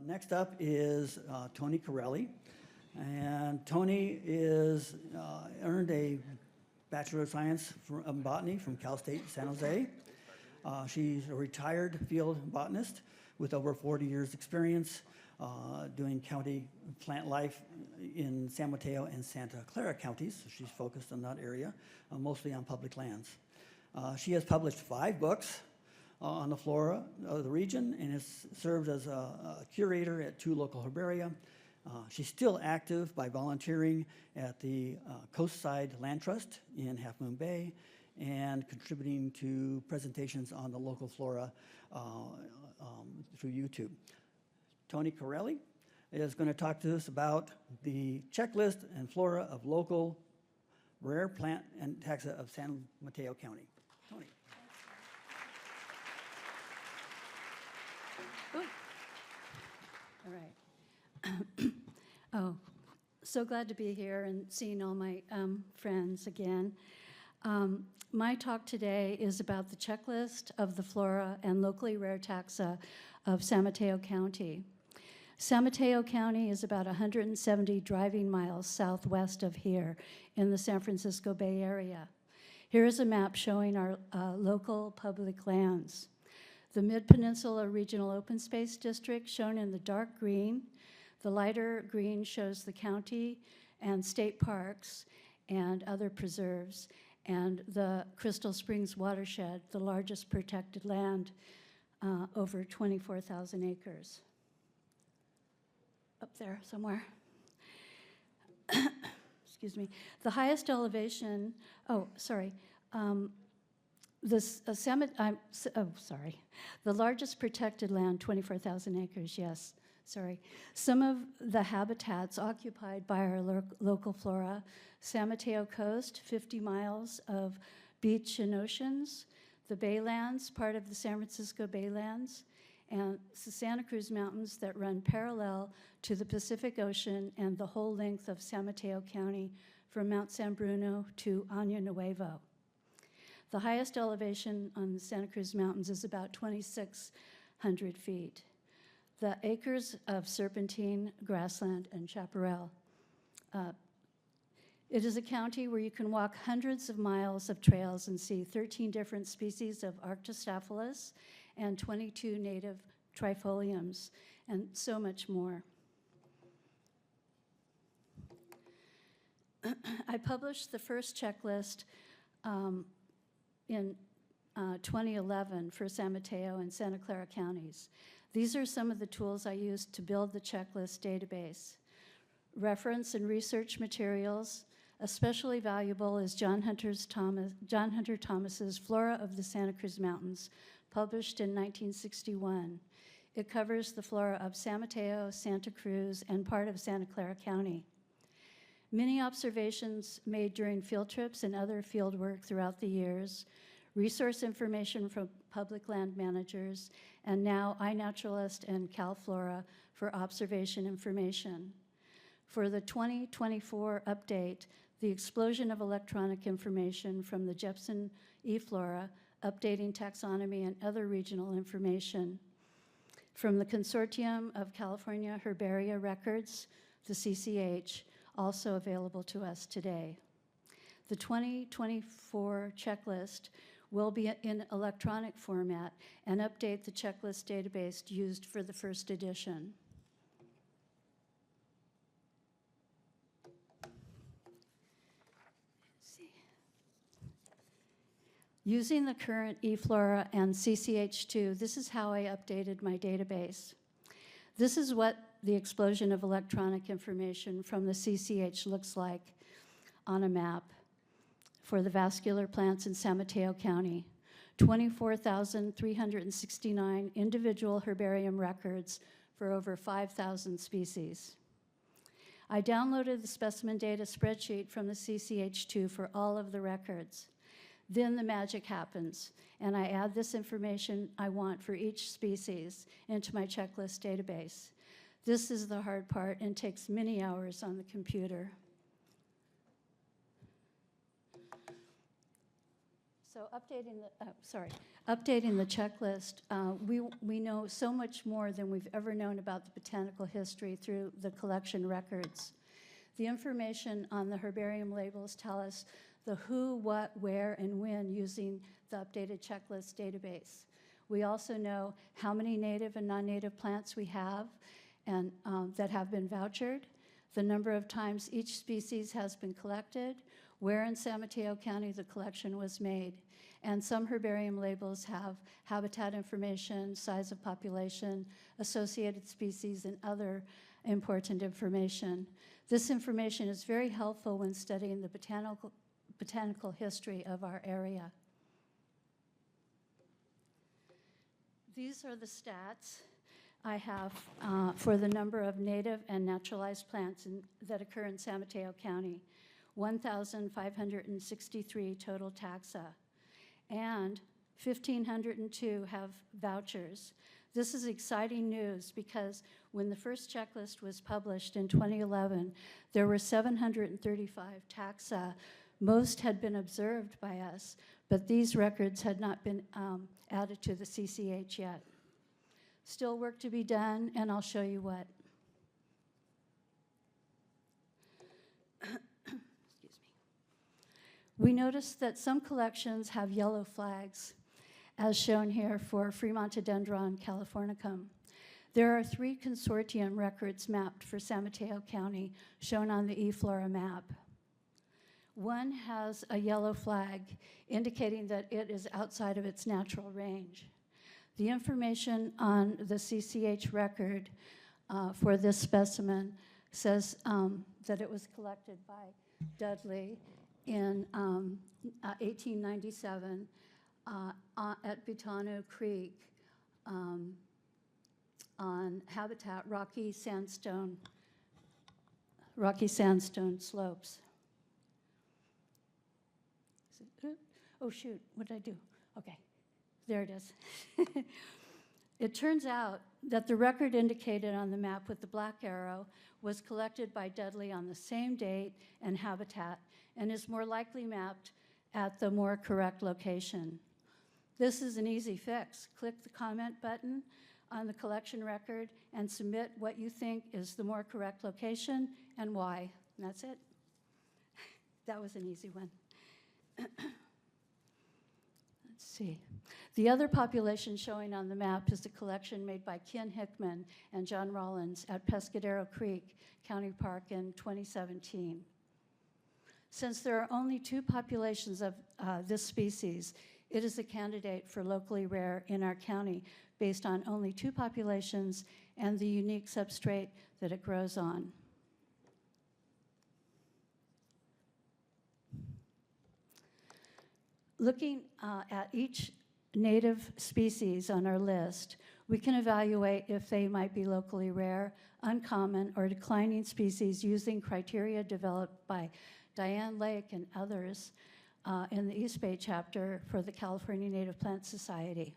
Next up is Toni Corelli. And Toni is earned a Bachelor of Science in Botany from Cal State San Jose. She's a retired field botanist with over 40 years experience doing county plant life in San Mateo and Santa Clara counties. So she's focused on that area, mostly on public lands. She has published 5 books on the flora of the region and has served as a curator at 2 local herbaria. She's still active by volunteering at the Coastside Land Trust in Half Moon Bay and contributing to presentations on the local flora through YouTube. Toni Corelli is going to talk to us about the checklist and flora of local rare plant and taxa of San Mateo County. Toni. All right. Oh, so glad to be here and seeing all my friends again. My talk today is about the checklist of the flora and locally rare taxa of San Mateo County. San Mateo County is about 170 driving miles southwest of here in the San Francisco Bay Area. Here is a map showing our local public lands. The Mid-Peninsula Regional Open Space District, shown in the dark green. The lighter green shows the county and state parks and other preserves, and the Crystal Springs watershed, the largest protected land, over 24,000 acres. Up there somewhere. Excuse me. The highest elevation, the largest protected land, 24,000 acres, yes, sorry. Some of the habitats occupied by our local flora: San Mateo Coast, 50 miles of beach and oceans, the Baylands, part of the San Francisco Baylands, and the Santa Cruz Mountains that run parallel to the Pacific Ocean and the whole length of San Mateo County from Mount San Bruno to Año Nuevo. The highest elevation on the Santa Cruz Mountains is about 2,600 feet. The acres of serpentine, grassland, and chaparral. It is a county where you can walk hundreds of miles of trails and see 13 different species of Arctostaphylos and 22 native trifoliums, and so much more. I published the first checklist in 2011 for San Mateo and Santa Clara counties. These are some of the tools I used to build the checklist database. Reference and research materials. Especially valuable is John Hunter Thomas's Flora of the Santa Cruz Mountains, published in 1961. It covers the flora of San Mateo, Santa Cruz, and part of Santa Clara County. Many observations made during field trips and other field work throughout the years, resource information from public land managers, and now iNaturalist and CalFlora for observation information. For the 2024 update, the explosion of electronic information from the Jepson eFlora, updating taxonomy and other regional information. From the Consortium of California Herbaria Records, the CCH, also available to us today. The 2024 checklist will be in electronic format and update the checklist database used for the first edition. Using the current eFlora and CCH2, this is how I updated my database. This is what the explosion of electronic information from the CCH looks like on a map for the vascular plants in San Mateo County. 24,369 individual herbarium records for over 5,000 species. I downloaded the specimen data spreadsheet from the CCH2 for all of the records. Then the magic happens, and I add this information I want for each species into my checklist database. This is the hard part and takes many hours on the computer. So updating the checklist, we know so much more than we've ever known about the botanical history through the collection records. The information on the herbarium labels tell us the who, what, where, and when using the updated checklist database. We also know how many native and non-native plants we have and that have been vouchered, the number of times each species has been collected, where in San Mateo County the collection was made. And some herbarium labels have habitat information, size of population, associated species, and other important information. This information is very helpful when studying the botanical history of our area. These are the stats I have for the number of native and naturalized plants that occur in San Mateo County. 1,563 total taxa, and 1,502 have vouchers. This is exciting news because when the first checklist was published in 2011, there were 735 taxa. Most had been observed by us, but these records had not been added to the CCH yet. Still work to be done, and I'll show you what. We noticed that some collections have yellow flags, as shown here for Fremontodendron californicum. There are 3 consortium records mapped for San Mateo County, shown on the eFlora map. One has a yellow flag, indicating that it is outside of its natural range. The information on the CCH record for this specimen says that it was collected by Dudley in 1897 at Butano Creek on habitat rocky sandstone slopes. Oh shoot, what did I do? Okay, there it is. It turns out that the record indicated on the map with the black arrow was collected by Dudley on the same date and habitat and is more likely mapped at the more correct location. This is an easy fix. Click the comment button on the collection record and submit what you think is the more correct location and why. And that's it. That was an easy one. Let's see. The other population showing on the map is the collection made by Ken Hickman and John Rollins at Pescadero Creek County Park in 2017. Since there are only 2 populations of this species, it is a candidate for locally rare in our county based on only 2 populations and the unique substrate that it grows on. Looking at each native species on our list, we can evaluate if they might be locally rare, uncommon, or declining species using criteria developed by Diane Lake and others in the East Bay chapter for the California Native Plant Society.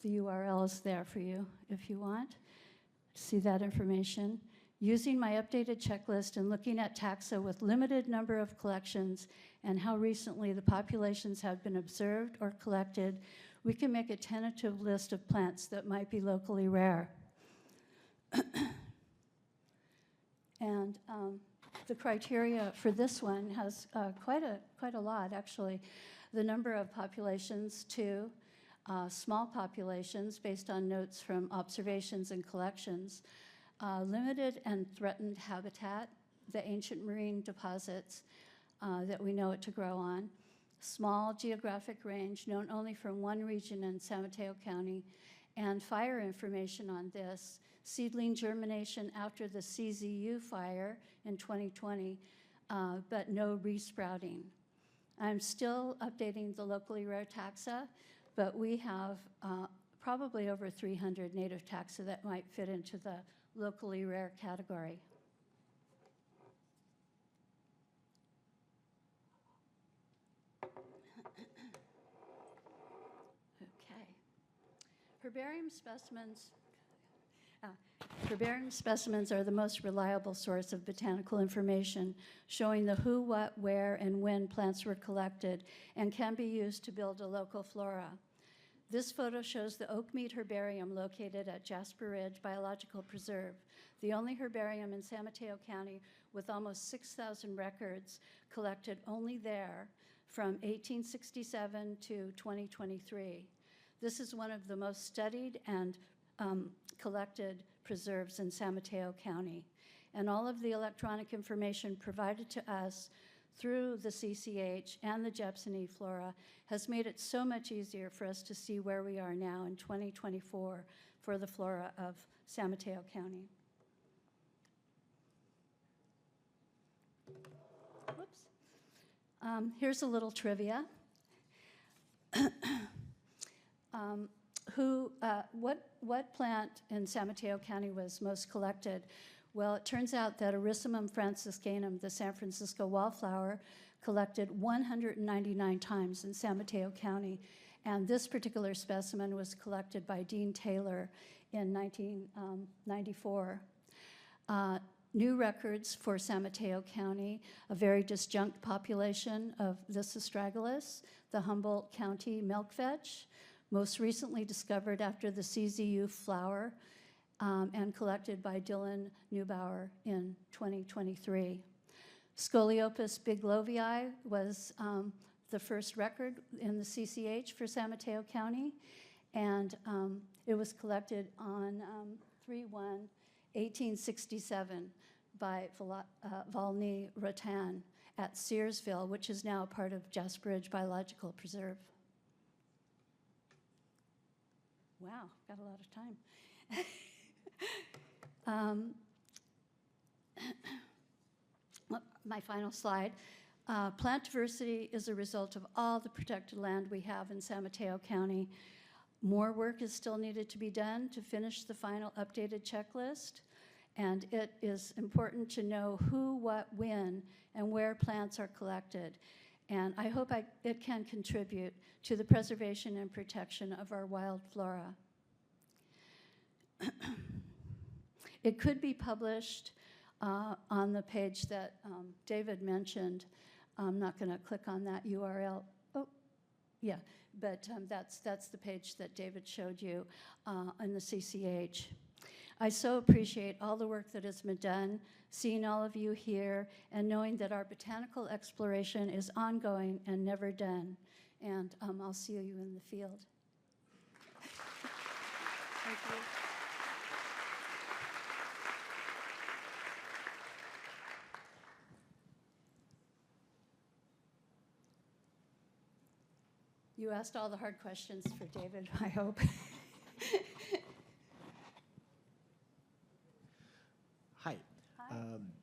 The URL is there for you if you want to see that information. Using my updated checklist and looking at taxa with limited number of collections and how recently the populations have been observed or collected, we can make a tentative list of plants that might be locally rare. And the criteria for this one has quite a lot, actually. The number of populations, 2, small populations based on notes from observations and collections, limited and threatened habitat, the ancient marine deposits that we know it to grow on, small geographic range known only from one region in San Mateo County, and fire information on this, seedling germination after the CZU fire in 2020, but no resprouting. I'm still updating the locally rare taxa, but we have probably over 300 native taxa that might fit into the locally rare category. Okay. Herbarium specimens. Herbarium specimens are the most reliable source of botanical information, showing the who, what, where, and when plants were collected, and can be used to build a local flora. This photo shows the Oakmead Herbarium located at Jasper Ridge Biological Preserve, the only herbarium in San Mateo County with almost 6,000 records collected only there from 1867 to 2023. This is one of the most studied and collected preserves in San Mateo County. And all of the electronic information provided to us through the CCH and the Jepsony Flora has made it so much easier for us to see where we are now in 2024 for the flora of San Mateo County. Whoops. Here's a little trivia. What plant in San Mateo County was most collected? Well, it turns out that Erysimum franciscanum, the San Francisco wallflower, collected 199 times in San Mateo County, and this particular specimen was collected by Dean Taylor in 1994. New records for San Mateo County, a very disjunct population of this astragalus, the Humboldt County milkvetch, most recently discovered after the CZU flower, and collected by Dylan Neubauer in 2023. Scoliopus biglovii was the first record in the CCH for San Mateo County, and it was collected on 3/1/1867 by Volney Rotan at Searsville, which is now a part of Jasper Ridge Biological Preserve. Wow, got a lot of time. My final slide. Plant diversity is a result of all the protected land we have in San Mateo County. More work is still needed to be done to finish the final updated checklist, and it is important to know who, what, when, and where plants are collected. And I hope it can contribute to the preservation and protection of our wild flora. It could be published on the page that David mentioned. I'm not going to click on that URL. Oh, yeah, but that's the page that David showed you in the CCH. I so appreciate all the work that has been done, seeing all of you here, and knowing that our botanical exploration is ongoing and never done. And I'll see you in the field. Thank you. You asked all the hard questions for David, I hope. Hi. Hi.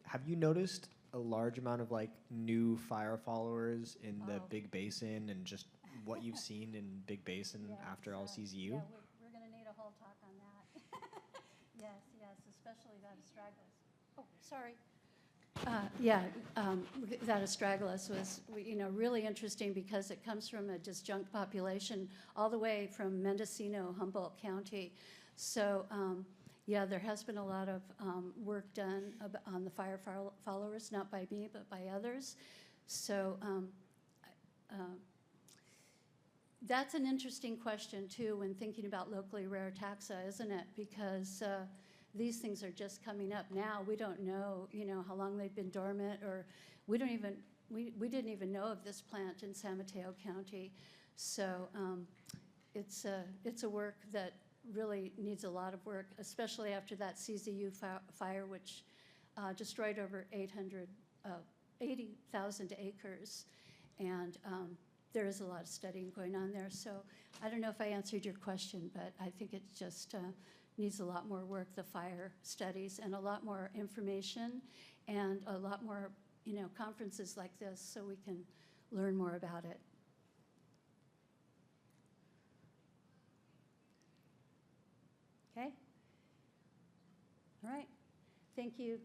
Have you noticed a large amount of new fire followers in the Big Basin, and just what you've seen in Big Basin after all CZU? Yeah, we're going to need a whole talk on that. yes, especially that astragalus. Oh, sorry. That astragalus was, really interesting because it comes from a disjunct population all the way from Mendocino, Humboldt County. So, there has been a lot of work done on the fire followers, not by me, but by others. So that's an interesting question, too, when thinking about locally rare taxa, isn't it? Because these things are just coming up now. We don't know, how long they've been dormant, or we didn't even know of this plant in San Mateo County. So it's a work that really needs a lot of work, especially after that CZU fire, which destroyed over 80,000 acres. And there is a lot of studying going on there. So I don't know if I answered your question, but I think it just needs a lot more work, the fire studies, and a lot more information, and a lot more, conferences like this so we can learn more about it. Okay? All right. Thank you.